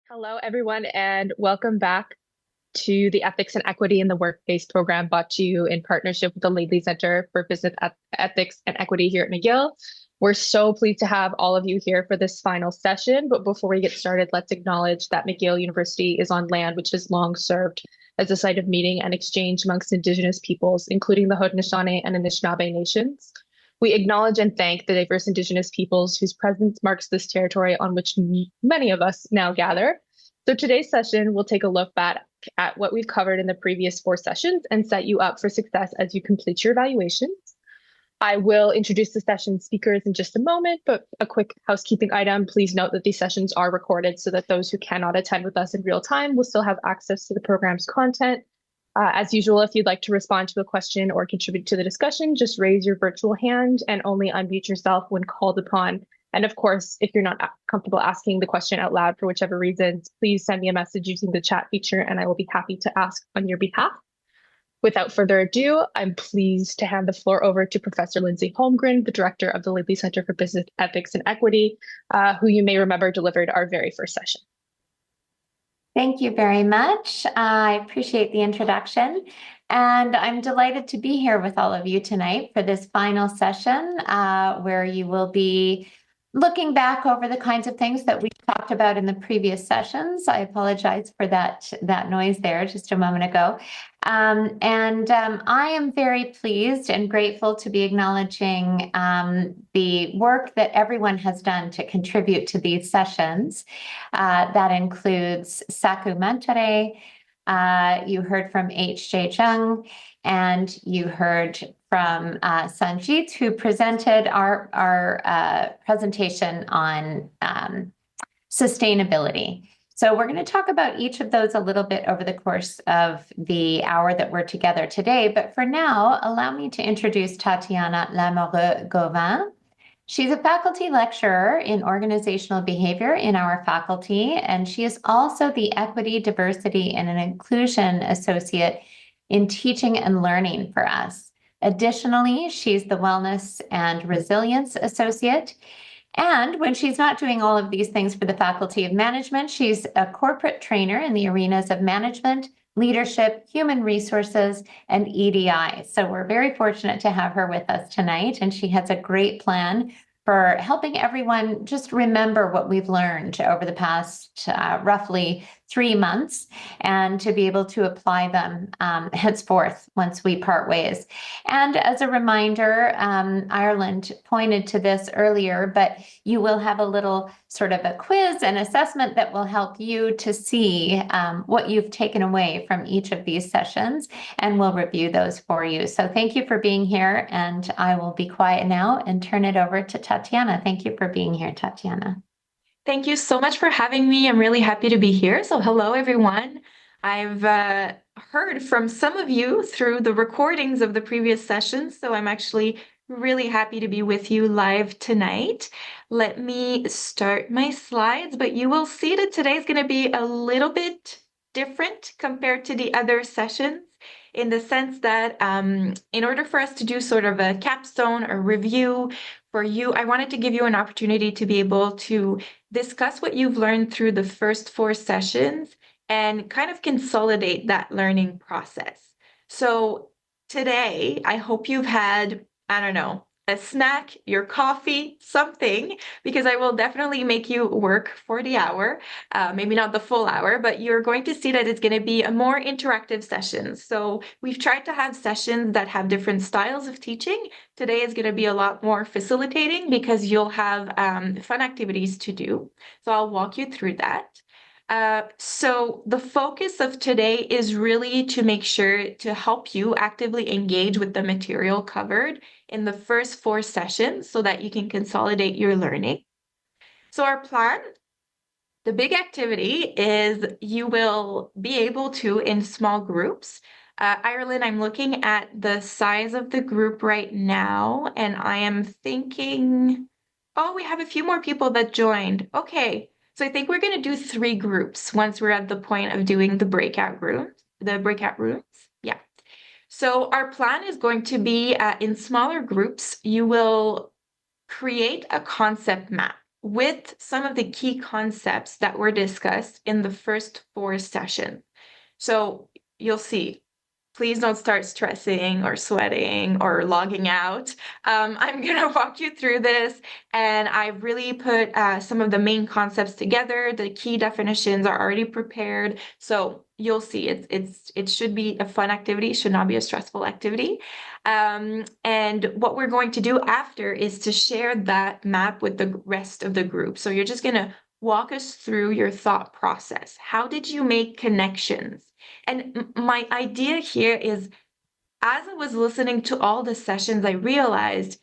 Hello, everyone, and welcome back to the Ethics and Equity in the Workplace program brought to you in partnership with the Laidley Centre for Business Ethics and Equity here at McGill. We're so pleased to have all of you here for this final session. But before we get started, let's acknowledge that McGill University is on land which has long served as a site of meeting and exchange amongst Indigenous peoples, including the Haudenosaunee and Anishinaabe nations. We acknowledge and thank the diverse Indigenous peoples whose presence marks this territory on which many of us now gather. So today's session, we'll take a look back at what we've covered in the previous 4 sessions and set you up for success as you complete your evaluations. I will introduce the session speakers in just a moment, but a quick housekeeping item. Please note that these sessions are recorded so that those who cannot attend with us in real time will still have access to the program's content. As usual, if you'd like to respond to a question or contribute to the discussion, just raise your virtual hand and only unmute yourself when called upon. And of course, if you're not comfortable asking the question out loud for whichever reasons, please send me a message using the chat feature and I will be happy to ask on your behalf. Without further ado, I'm pleased to hand the floor over to Professor Lindsay Holmgren, the director of the Laidley Centre for Business Ethics and Equity, who you may remember delivered our very first session. Thank you very much. I appreciate the introduction, and I'm delighted to be here with all of you tonight for this final session where you will be looking back over the kinds of things that we talked about in the previous sessions. I apologize for that noise there just a moment ago. I am very pleased and grateful to be acknowledging the work that everyone has done to contribute to these sessions. That includes Saku Mantere, you heard from H.J. Jung, and you heard from Sanjit, who presented our presentation on sustainability. So we're going to talk about each of those a little bit over the course of the hour that we're together today. But for now, allow me to introduce Tatiana Lamoureux Gauvin. She's a faculty lecturer in organizational behavior in our faculty, and she is also the Equity, Diversity, and Inclusion Associate in Teaching and Learning for us. Additionally, she's the Wellness and Resilience Associate. And when she's not doing all of these things for the Faculty of Management, she's a corporate trainer in the arenas of management, leadership, human resources, and EDI. So we're very fortunate to have her with us tonight, and she has a great plan for helping everyone just remember what we've learned over the past roughly 3 months and to be able to apply them henceforth once we part ways. And as a reminder, Ireland pointed to this earlier, but you will have a little sort of a quiz and assessment that will help you to see what you've taken away from each of these sessions, and we'll review those for you. So thank you for being here, and I will be quiet now and turn it over to Tatiana. Thank you for being here, Tatiana. Thank you so much for having me. I'm really happy to be here. So hello, everyone. I've heard from some of you through the recordings of the previous sessions, so I'm actually really happy to be with you live tonight. Let me start my slides, but you will see that today's going to be a little bit different compared to the other sessions, in the sense that in order for us to do sort of a capstone or review for you, I wanted to give you an opportunity to be able to discuss what you've learned through the first 4 sessions and kind of consolidate that learning process. So today, I hope you've had, I don't know, a snack, your coffee, something, because I will definitely make you work for the hour, maybe not the full hour, but you're going to see that it's going to be a more interactive session. So we've tried to have sessions that have different styles of teaching. Today is going to be a lot more facilitating because you'll have fun activities to do. So I'll walk you through that. So the focus of today is really to make sure to help you actively engage with the material covered in the first 4 sessions so that you can consolidate your learning. So our plan, the big activity is you will be able to, in small groups, Ireland, I'm looking at the size of the group right now, and I am thinking, oh, we have a few more people that joined. Okay. So I think we're going to do 3 groups once we're at the point of doing the breakout rooms. Yeah. So our plan is going to be in smaller groups. You will create a concept map with some of the key concepts that were discussed in the first 4 sessions. So you'll see, please don't start stressing or sweating or logging out. I'm going to walk you through this, and I've really put some of the main concepts together. The key definitions are already prepared, so you'll see it should be a fun activity, should not be a stressful activity. And what we're going to do after is to share that map with the rest of the group. So you're just going to walk us through your thought process. How did you make connections? And my idea here is, as I was listening to all the sessions, I realized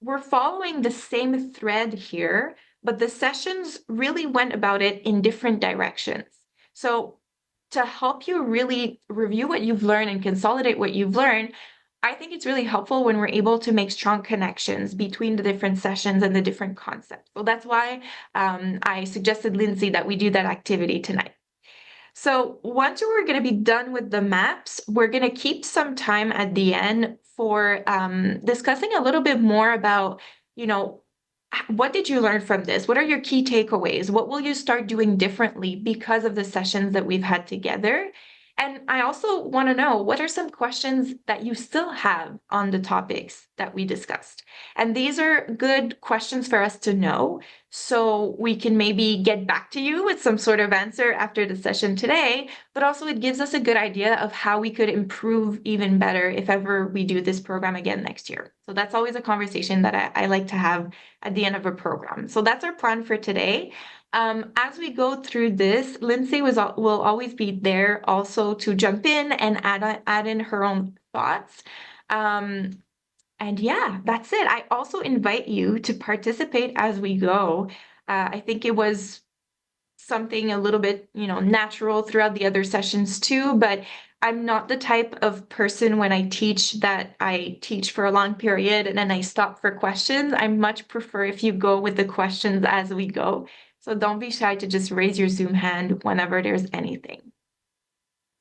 we're following the same thread here, but the sessions really went about it in different directions. So to help you really review what you've learned and consolidate what you've learned, I think it's really helpful when we're able to make strong connections between the different sessions and the different concepts. So that's why I suggested, Lindsay, that we do that activity tonight. So once we're going to be done with the maps, we're going to keep some time at the end for discussing a little bit more about, what did you learn from this? What are your key takeaways? What will you start doing differently because of the sessions that we've had together? And I also want to know, what are some questions that you still have on the topics that we discussed? And these are good questions for us to know, so we can maybe get back to you with some sort of answer after the session today, but also it gives us a good idea of how we could improve even better if ever we do this program again next year. So that's always a conversation that I like to have at the end of a program. So that's our plan for today. As we go through this, Lindsay will always be there also to jump in and add in her own thoughts. And yeah, that's it. I also invite you to participate as we go. I think it was something a little bit, natural throughout the other sessions too, but I'm not the type of person when I teach that I teach for a long period and then I stop for questions. I much prefer if you go with the questions as we go. So don't be shy to just raise your Zoom hand whenever there's anything.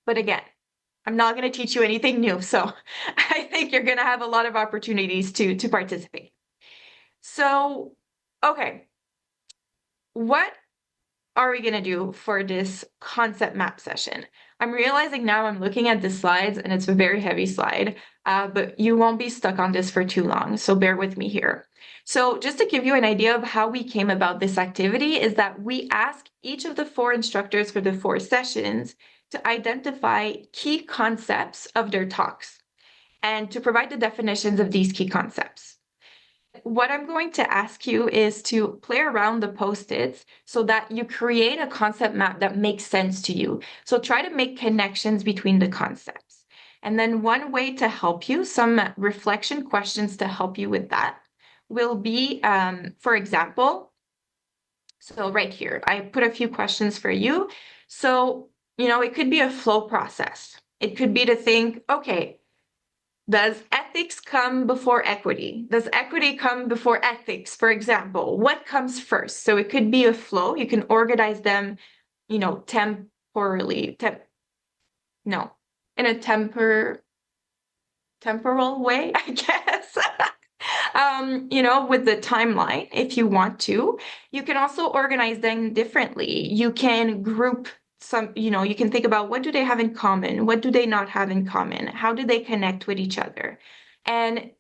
But again, I'm not going to teach you anything new, so I think you're going to have a lot of opportunities to participate. So, okay, what are we going to do for this concept map session? I'm realizing now I'm looking at the slides and it's a very heavy slide, but you won't be stuck on this for too long, so bear with me here. So just to give you an idea of how we came about this activity is that we asked each of the 4 instructors for the 4 sessions to identify key concepts of their talks and to provide the definitions of these key concepts. What I'm going to ask you is to play around the Post-its so that you create a concept map that makes sense to you. So try to make connections between the concepts. And then one way to help you, some reflection questions to help you with that, will be, for example, so right here, I put a few questions for you. So, it could be a flow process. It could be to think, okay, does ethics come before equity? Does equity come before ethics, for example? What comes first? So it could be a flow. You can organize them, temporally, in a temporal way, I guess. With the timeline, if you want to. You can also organize them differently. You can group some, you can think about, what do they have in common? What do they not have in common? How do they connect with each other? And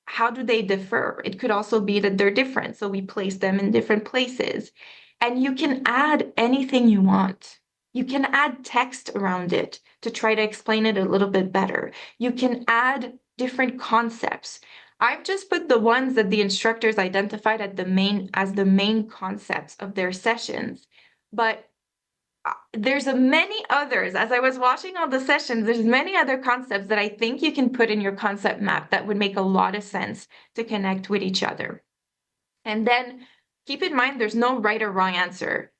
how do they differ? It could also be that they're different, so we place them in different places. And you can add anything you want. You can add text around it to try to explain it a little bit better. You can add different concepts. I've just put the ones that the instructors identified as the main concepts of their sessions, but there's many others. As I was watching all the sessions, there's many other concepts that I think you can put in your concept map that would make a lot of sense to connect with each other. And then keep in mind, there's no right or wrong answer.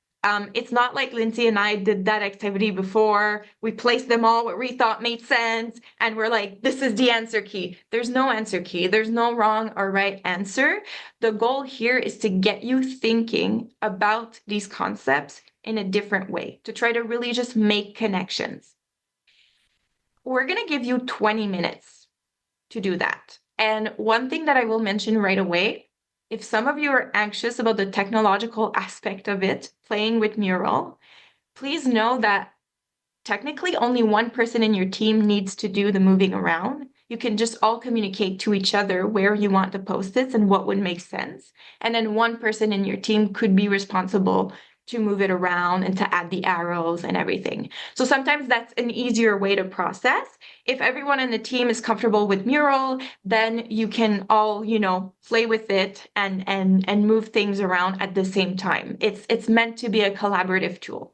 It's not like Lindsay and I did that activity before. We placed them all what we thought made sense, and we're like, this is the answer key. There's no answer key. There's no wrong or right answer. The goal here is to get you thinking about these concepts in a different way, to try to really just make connections. We're going to give you 20 minutes to do that. And one thing that I will mention right away if some of you are anxious about the technological aspect of it, playing with Mural, please know that technically only one person in your team needs to do the moving around. You can just all communicate to each other where you want the post-its and what would make sense. And then one person in your team could be responsible to move it around and to add the arrows and everything. So sometimes that's an easier way to process. If everyone in the team is comfortable with Mural, then you can all, play with it and move things around at the same time. It's meant to be a collaborative tool.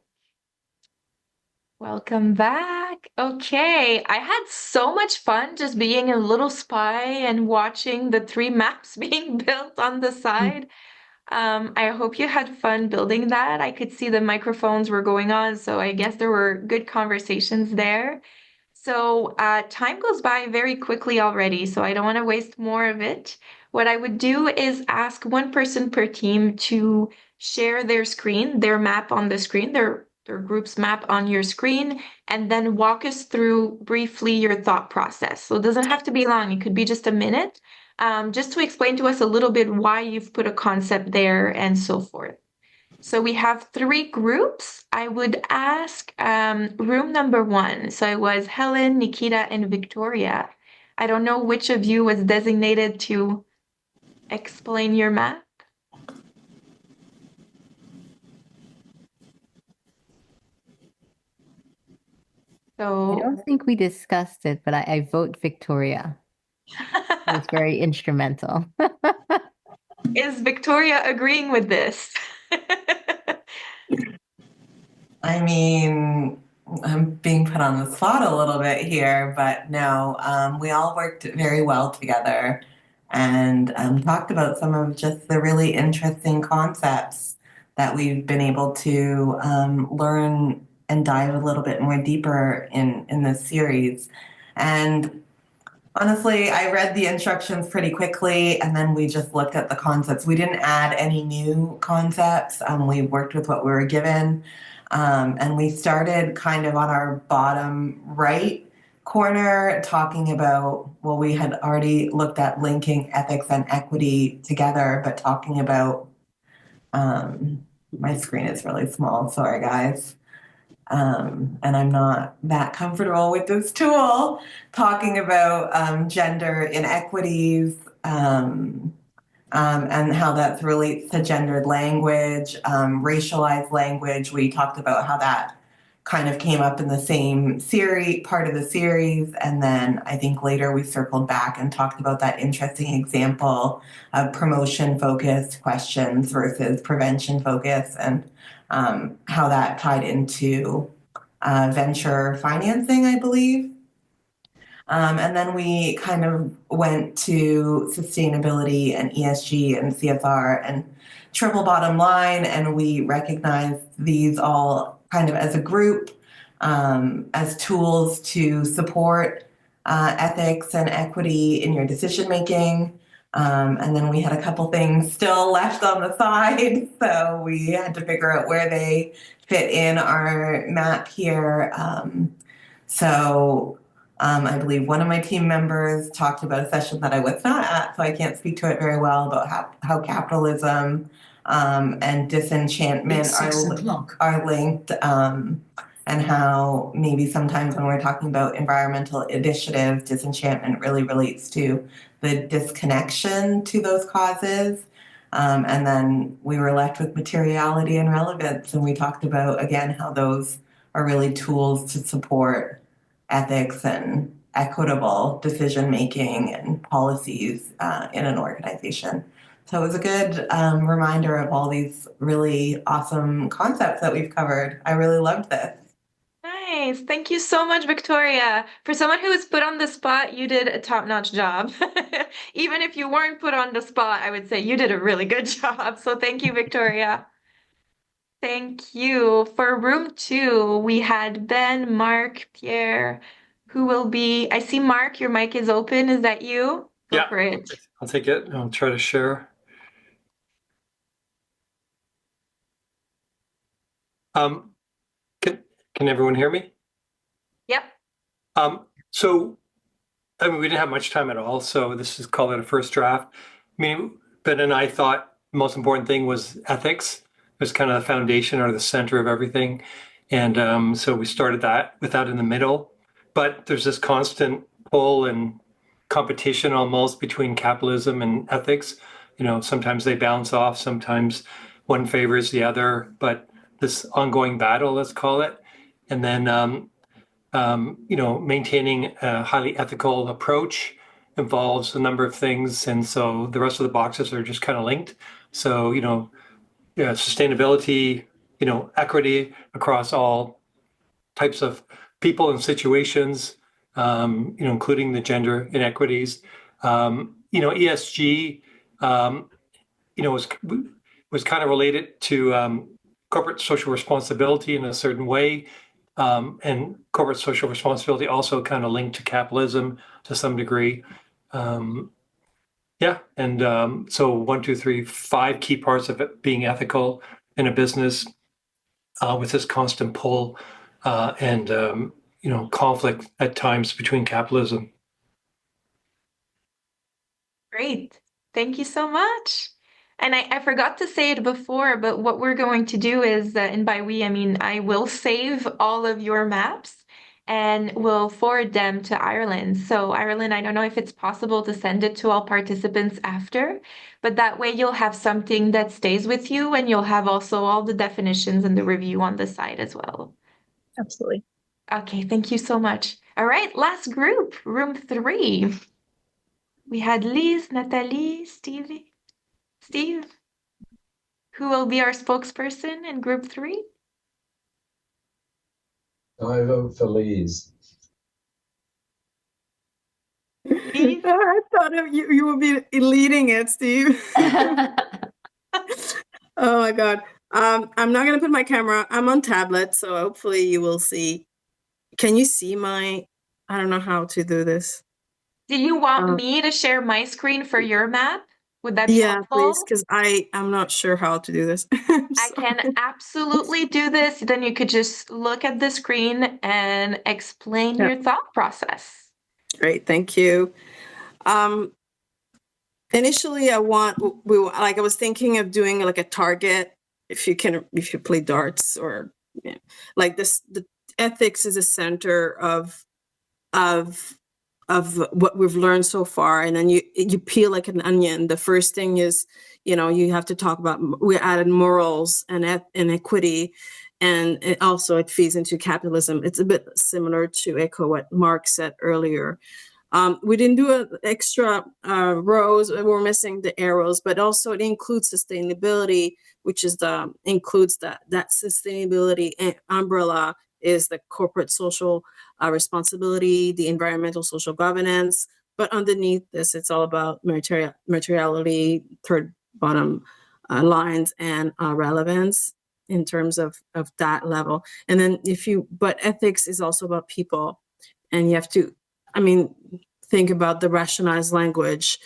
Welcome back. Okay, I had so much fun just being a little spy and watching the 3 maps being built on the side. I hope you had fun building that. I could see the microphones were going on, so I guess there were good conversations there. So time goes by very quickly already, so I don't want to waste more of it. What I would do is ask one person per team to share their screen, their map on the screen, their group's map on your screen, and then walk us through briefly your thought process. So it doesn't have to be long, it could be just a minute, just to explain to us a little bit why you've put a concept there and so forth. So we have 3 groups. I would ask room number 1. So it was Helen, Nikita, and Victoria. I don't know which of you was designated to explain your map. I So don't think we discussed it, but I vote Victoria. It was very instrumental. is Victoria agreeing with this? I mean, I'm being put on the spot a little bit here, but no, we all worked very well together and talked about some of just the really interesting concepts that we've been able to learn and dive a little bit more deeper in this series. And honestly, I read the instructions pretty quickly and then we just looked at the concepts. We didn't add any new concepts. We worked with what we were given. And we started kind of on our bottom right corner talking about, well, we had already looked at linking ethics and equity together, but talking about, my screen is really small, sorry guys. And I'm not that comfortable with this tool, talking about gender inequities, and how that relates to gendered language, racialized language. We talked about how that kind of came up in the same part of the series. And then I think later we circled back and talked about that interesting example of promotion focused questions versus prevention focus, and how that tied into venture financing, I believe. And then we kind of went to sustainability and ESG and CSR and triple bottom line, and we recognized these all kind of as a group, as tools to support ethics and equity in your decision making. And then we had a couple things still left on the side, so we had to figure out where they fit in our map here. I believe one of my team members talked about a session that I was not at, so I can't speak to it very well, about how capitalism and disenchantment are linked, and how maybe sometimes when we're talking about environmental initiatives, disenchantment really relates to the disconnection to those causes. And then we were left with materiality and relevance, and we talked about, again, how those are really tools to support ethics and equitable decision making and policies in an organization. So it was a good reminder of all these really awesome concepts that we've covered. I really loved this. Nice. Thank you so much, Victoria. For someone who was put on the spot, you did a top-notch job. Even if you weren't put on the spot, I would say you did a really good job. So thank you, Victoria. Thank you. For room 2, we had Ben, Mark, Pierre, who will be, I see Mark, your mic is open. Is that you? Go for it. I'll take it. I'll try to share. Can everyone hear me? Yep. So, I mean, we didn't have much time at all, so this is called it a first draft. I mean, Ben and I thought the most important thing was ethics. It was kind of the foundation or the center of everything. And so we started that with that in the middle. But there's this constant pull and competition almost between capitalism and ethics. Sometimes they balance off, sometimes one favors the other, but this ongoing battle, let's call it. And then, maintaining a highly ethical approach involves a number of things. And so the rest of the boxes are just kind of linked. So, sustainability, equity across all types of people and situations, including the gender inequities. ESG, was kind of related to corporate social responsibility in a certain way. And corporate social responsibility also kind of linked to capitalism to some degree. So 1, 2, 3, 5 key parts of it being ethical in a business with this constant pull and conflict at times between capitalism. Great. Thank you so much. And I forgot to say it before, but what we're going to do is, and by we, I mean I will save all of your maps and we'll forward them to Ireland. So Ireland, I don't know if it's possible to send it to all participants after, but that way you'll have something that stays with you and you'll have also all the definitions and the review on the side as well. Absolutely. Okay, thank you so much. All right, last group, room 3. We had Liz, Natalie, Steve, who will be our spokesperson in group 3? I vote for Liz. Steve? I thought you would be leading it, Steve. Oh my God. I'm not going to put my camera. I'm on tablet, so hopefully you will see. Can you see I don't know how to do this. Do you want me to share my screen for your map? Would that be helpful? Please, because I'm not sure how to do this. I can absolutely do this. Then you could just look at the screen and explain your thought process. Great, thank you. Initially, I was thinking of doing like a target. If you play darts or like this, the ethics is a center of what we've learned so far, and then you peel like an onion. The first thing is, you have to talk about, we added morals and equity, and it feeds into capitalism. It's a bit similar to echo what Mark said earlier. We didn't do an extra rows. We're missing the arrows, but also it includes sustainability, which is includes that sustainability umbrella is the corporate social responsibility, the environmental social governance. But underneath this, it's all about materiality, third bottom lines, and relevance in terms of that level. And then but ethics is also about people, and you have to, think about the rationalized language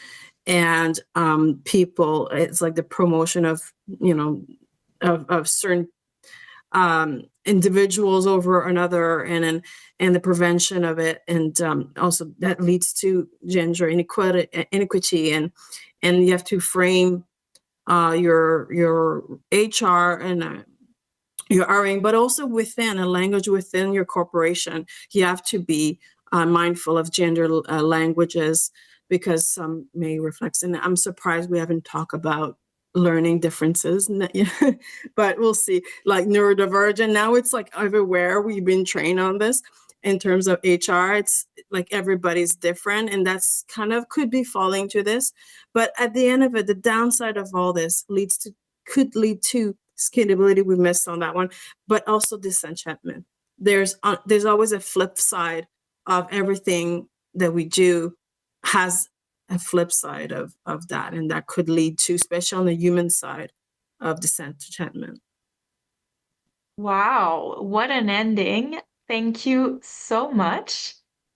and people. It's like the promotion of certain individuals over another, and the prevention of it, and also that leads to gender inequity, and you have to frame your HR and your Ring, but also within a language within your corporation. You have to be mindful of gender languages, because some may reflect, and I'm surprised we haven't talked about learning differences, but we'll see. Like neurodivergent, now it's like everywhere. We've been trained on this. In terms of HR, it's like everybody's different, and that's kind of could be falling to this. But at the end of it, the downside of all this could lead to scalability. We missed on that one, but also disenchantment. There's always a flip side of everything that we do has a flip side of that, and that could lead to, especially on the human side, of disenchantment. Wow, what an ending. Thank you so much.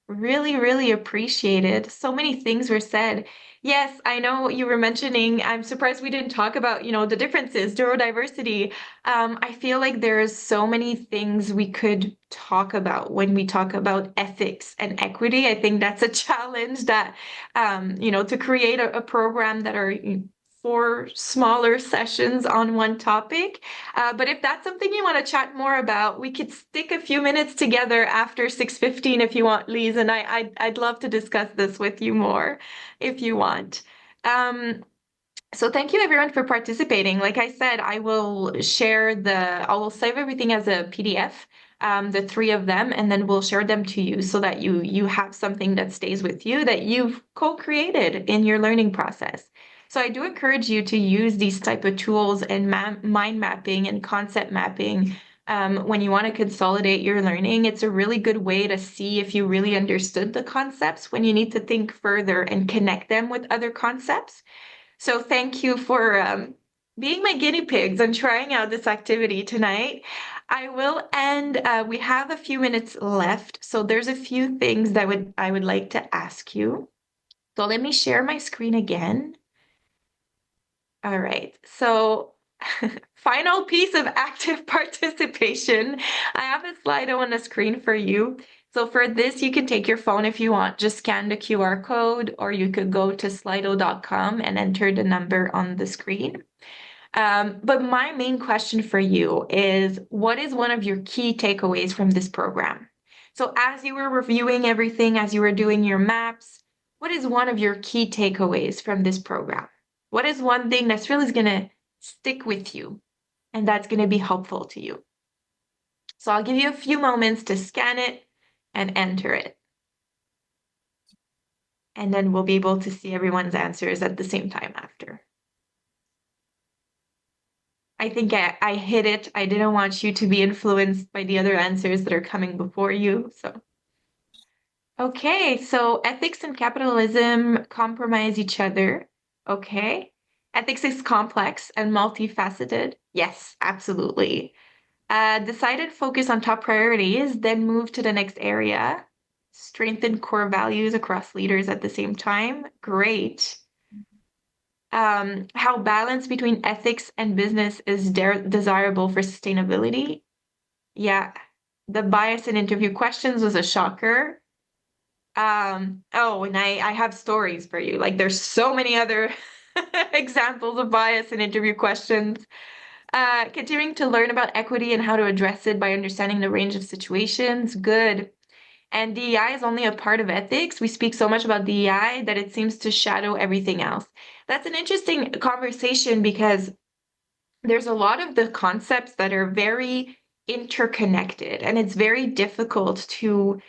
Really, really appreciated. So many things were said. Yes, I know you were mentioning, I'm surprised we didn't talk about, the differences, neurodiversity. I feel like there's so many things we could talk about when we talk about ethics and equity. I think that's a challenge that, to create a program that are 4 smaller sessions on one topic. But if that's something you want to chat more about, we could stick a few minutes together after 6:15 if you want, Lise, and I'd love to discuss this with you more if you want. So thank you everyone for participating. Like I said, I will save everything as a PDF, the 3 of them, and then we'll share them to you so that you have something that stays with you that you've co-created in your learning process. So I do encourage you to use these type of tools and mind mapping and concept mapping when you want to consolidate your learning. It's a really good way to see if you really understood the concepts when you need to think further and connect them with other concepts. So thank you for being my guinea pigs and trying out this activity tonight. I will end, we have a few minutes left, so there's a few things that I would like to ask you. So let me share my screen again. All right, so final piece of active participation. I have a Slido on the screen for you. So for this, you can take your phone if you want, just scan the QR code, or you could go to slido.com and enter the number on the screen. But my main question for you is, what is one of your key takeaways from this program? So as you were reviewing everything, as you were doing your maps, what is one of your key takeaways from this program? What is one thing that's really going to stick with you and that's going to be helpful to you? So I'll give you a few moments to scan it and enter it. And then we'll be able to see everyone's answers at the same time after. I think I hit it. I didn't want you to be influenced by the other answers that are coming before you. So, okay, so ethics and capitalism compromise each other. Okay. Ethics is complex and multifaceted. Yes, absolutely. Decided focus on top priorities, then move to the next area. Strengthen core values across leaders at the same time. Great. How balance between ethics and business is desirable for sustainability. Yeah. The bias in interview questions was a shocker. Oh, and I have stories for you. Like there's so many other examples of bias in interview questions. Continuing to learn about equity and how to address it by understanding the range of situations. Good. And DEI is only a part of ethics. We speak so much about DEI that it seems to shadow everything else. That's an interesting conversation because there's a lot of the concepts that are very interconnected, and it's very difficult to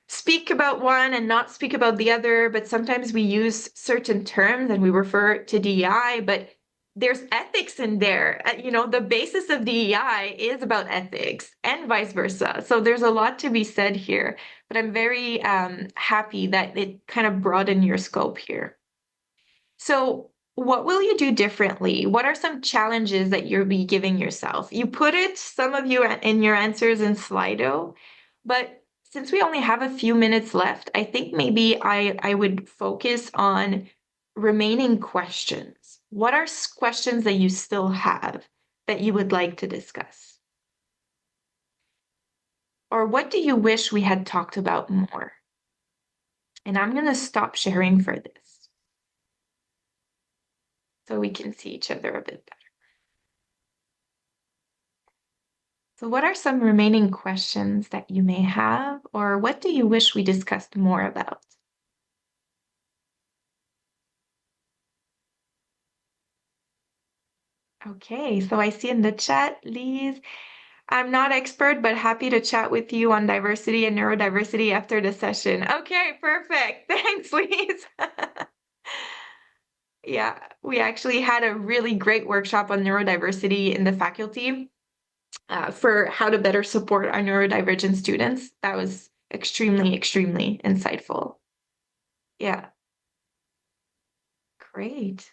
speak about one and not speak about the other. But sometimes we use certain terms and we refer to DEI, but there's ethics in there. You know, the basis of DEI is about ethics and vice versa. So there's a lot to be said here, but I'm very happy that it kind of broadened your scope here. So what will you do differently? What are some challenges that you'll be giving yourself? You put it, some of you, in your answers in Slido, but since we only have a few minutes left, I think maybe I would focus on remaining questions. What are questions that you still have that you would like to discuss? Or what do you wish we had talked about more? And I'm going to stop sharing for this so we can see each other a bit better. So what are some remaining questions that you may have, or what do you wish we discussed more about? Okay, so I see in the chat, Lise, I'm not expert, but happy to chat with you on diversity and neurodiversity after the session. Okay, perfect. Thanks, Lise. Yeah, we actually had a really great workshop on neurodiversity in the faculty for how to better support our neurodivergent students. That was extremely, extremely insightful. Yeah. Great.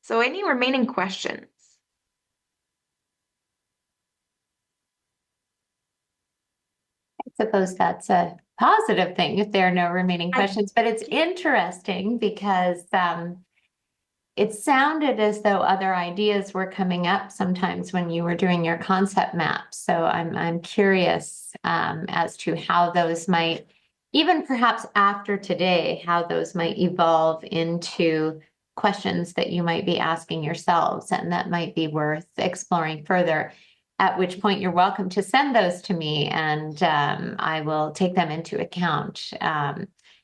So any remaining questions? I suppose that's a positive thing if there are no remaining questions, but it's interesting because it sounded as though other ideas were coming up sometimes when you were doing your concept map. So I'm curious as to how those might, even perhaps after today, how those might evolve into questions that you might be asking yourselves and that might be worth exploring further, at which point you're welcome to send those to me, and I will take them into account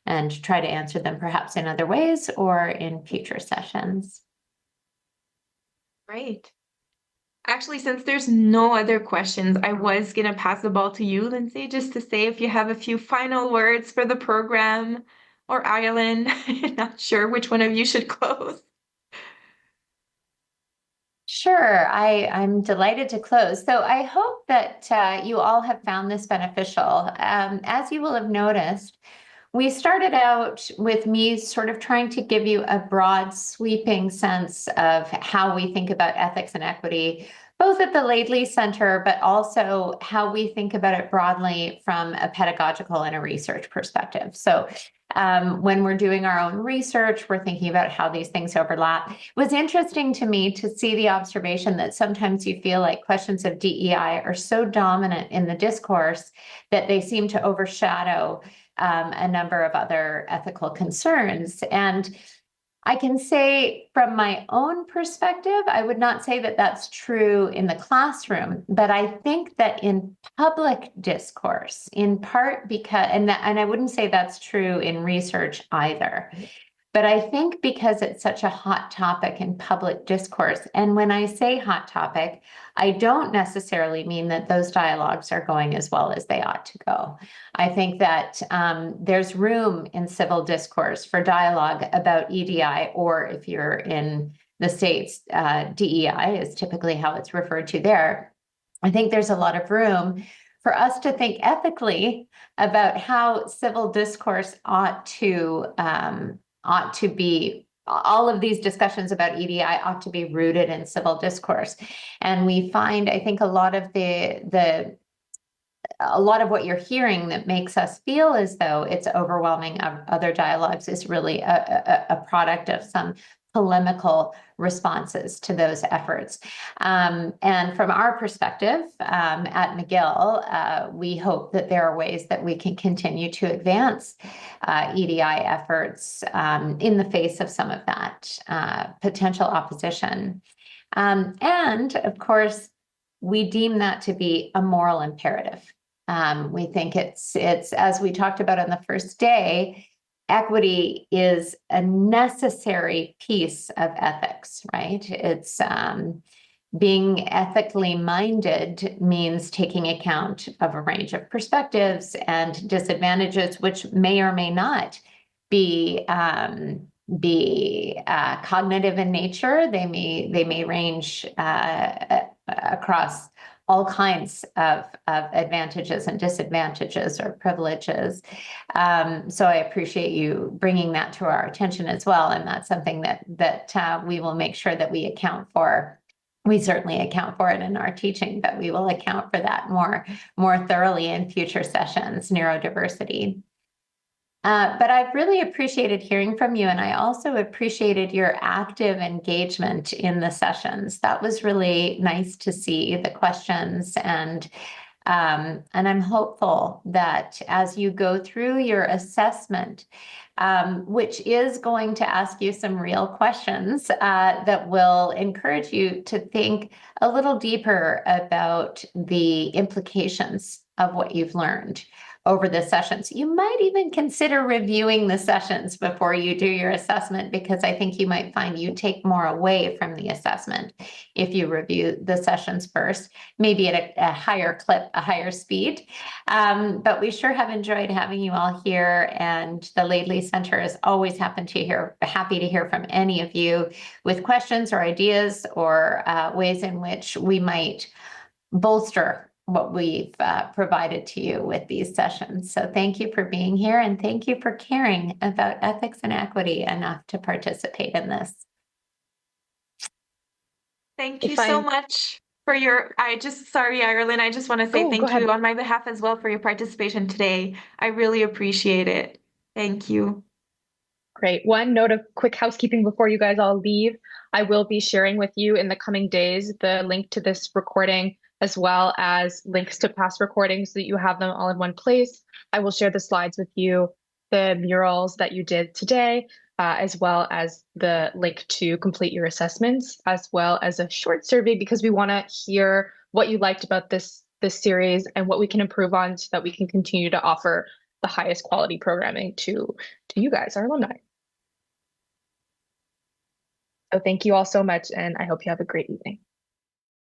and try to answer them perhaps in other ways or in future sessions. Great. Actually, since there's no other questions, I was going to pass the ball to you, Lindsay, just to say if you have a few final words for the program, or Ireland. Not sure which one of you should close. Sure, I'm delighted to close. So I hope that you all have found this beneficial. As you will have noticed, we started out with me sort of trying to give you a broad, sweeping sense of how we think about ethics and equity, both at the Laidley Centre, but also how we think about it broadly from a pedagogical and a research perspective. So when we're doing our own research, we're thinking about how these things overlap. It was interesting to me to see the observation that sometimes you feel like questions of DEI are so dominant in the discourse that they seem to overshadow a number of other ethical concerns. And I can say from my own perspective, I would not say that that's true in the classroom, but I think that in public discourse, in part because, and I wouldn't say that's true in research either, but I think because it's such a hot topic in public discourse, and when I say hot topic, I don't necessarily mean that those dialogues are going as well as they ought to go. I think that there's room in civil discourse for dialogue about EDI, or if you're in the States, DEI is typically how it's referred to there. I think there's a lot of room for us to think ethically about how civil discourse ought to be, all of these discussions about EDI ought to be rooted in civil discourse. And we find, I think, a lot of what you're hearing that makes us feel as though it's overwhelming other dialogues is really a product of some polemical responses to those efforts. And from our perspective at McGill, we hope that there are ways that we can continue to advance EDI efforts in the face of some of that potential opposition. And of course, we deem that to be a moral imperative. We think it's as we talked about on the first day, equity is a necessary piece of ethics, right? It's being ethically minded means taking account of a range of perspectives and disadvantages, which may or may not be cognitive in nature. They may range across all kinds of advantages and disadvantages or privileges. So I appreciate you bringing that to our attention as well. And that's something that we will make sure that we account for. We certainly account for it in our teaching, but we will account for that more thoroughly in future sessions, neurodiversity. But I've really appreciated hearing from you, and I also appreciated your active engagement in the sessions. That was really nice to see the questions, and I'm hopeful that as you go through your assessment, which is going to ask you some real questions that will encourage you to think a little deeper about the implications of what you've learned over the sessions. You might even consider reviewing the sessions before you do your assessment, because I think you might find you take more away from the assessment if you review the sessions first, maybe at a higher clip, a higher speed. But we sure have enjoyed having you all here, and the Laidley Centre is always happy to hear from any of you with questions or ideas or ways in which we might bolster what we've provided to you with these sessions. So thank you for being here, and thank you for caring about ethics and equity enough to participate in this. Thank you so much for your, sorry, Ireland, I just want to say thank you on my behalf as well for your participation today. I really appreciate it. Thank you. Great. One note of quick housekeeping before you guys all leave. I will be sharing with you in the coming days the link to this recording, as well as links to past recordings so that you have them all in one place. I will share the slides with you, the murals that you did today, as well as the link to complete your assessments, as well as a short survey, because we want to hear what you liked about this series and what we can improve on so that we can continue to offer the highest quality programming to you guys, our alumni. So thank you all so much, and I hope you have a great evening.